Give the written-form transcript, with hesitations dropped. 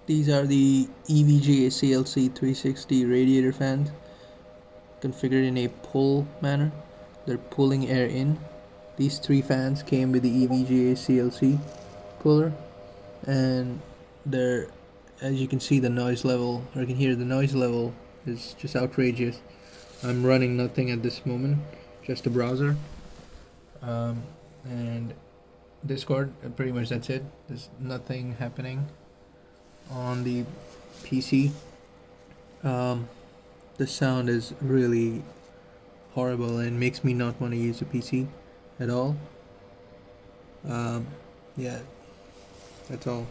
These are the EVGA CLC 360 radiator fans configured in a pull manner. They're pulling air in. These three fans came with the EVGA CLC cooler, and they're, as you can see, the noise level, or you can hear the noise level, is just outrageous. I'm running nothing at this moment, just a browser, and Discord. Pretty much that's it. There's nothing happening on the PC. The sound is really horrible and makes me not want to use a PC at all. Yeah, that's all.